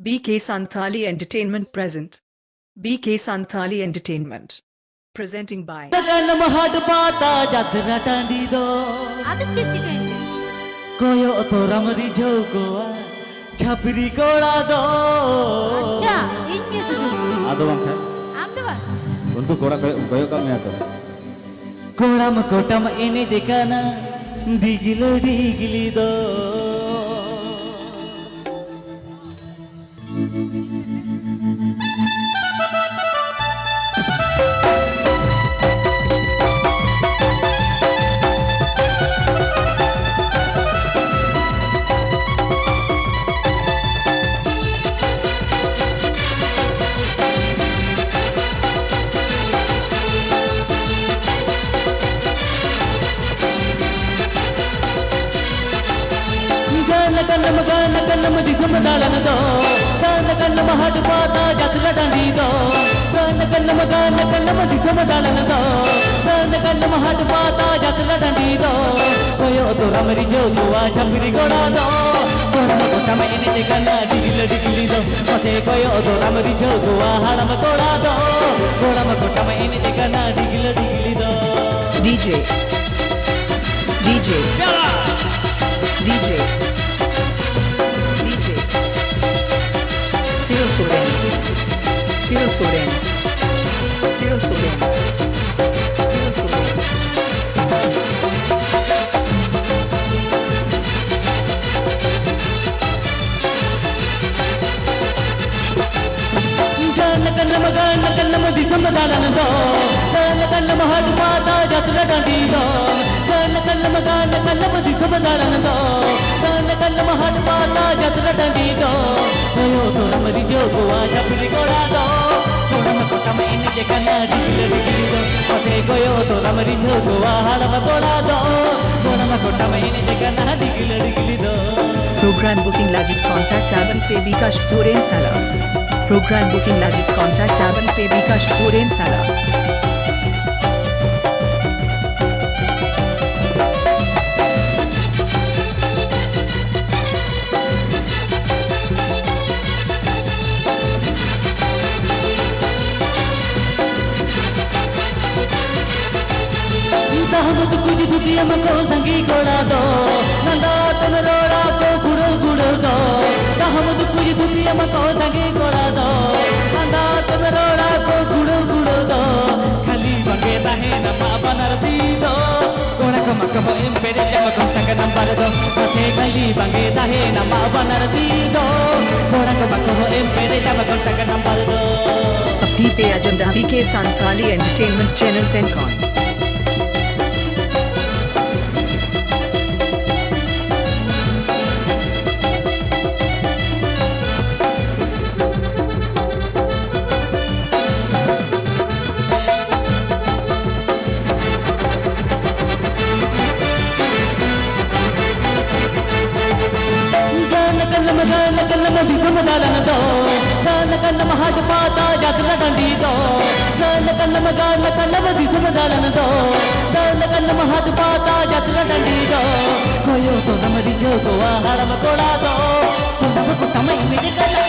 BK Santhali Entertainment present. BK Santhali Entertainment. Presenting by Koyo otoram rijo goa chapri kola do. अच्छा इनके सुनो Ada bang saya. आप तो बस Untuk korak koyo kami ada. Koram kotam ini dekana digili do. Kanam di samadalan do kanam had pata jatra dandi do kanam di samadalan do kanam had pata jatra dandi do koyo to ramari jo goa chapri goda do koram kotam ini dekana digili do pate koyo to ramari jo goa haram goda do koram kotam ini dekana digili do DJ Cyril Soren. Kanam di samadalan do kanam had pata jatra dandi do kanam di samadalan do kanam had pata jatra dandi do koyo to ramari jo goa chapri goda do koram kotam ini dekana digili do pate koyo to ramari jo goa haram goda do koram kotam ini dekana digili do. Program booking Lajit contact Taban Pe Bikash Soren Sala. Program booking Lajit contact Taban Pe Bikash Soren Sala. Tahamut kuj dutiya mako sangi kola do nanda tan roda ko gudu do tahamut kuj dutiya mako sangi kola do nanda tan roda ko gudu do khali bange tahe nama banar di do kona kama kama empere jama kontak number do ase khali bange tahe nama banar di do kona kama kama empere jama kontak number do PP Agenda BK Santhali Entertainment Channel Sencon. kanam di samadalan do kanam had pata jatra dandi do kanam di samadalan do kanam had pata jatra dandi do koyo to ramari jo goa haram goda do koram kotam ini dekana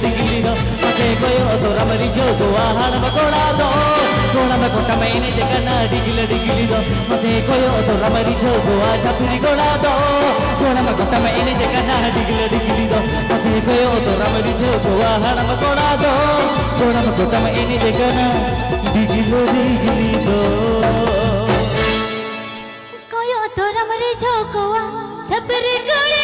digili do pate koyo to ramari jo goa haram goda do koram kotam ini dekana digili do pate koyo to ramari jo goa chapri goda do koram kotam ini dekana digili do pate koyo to ramari jo goa haram goda do koram kotam ini dekana digili do कोई तो रमरे झोंकवा छपरे गड़े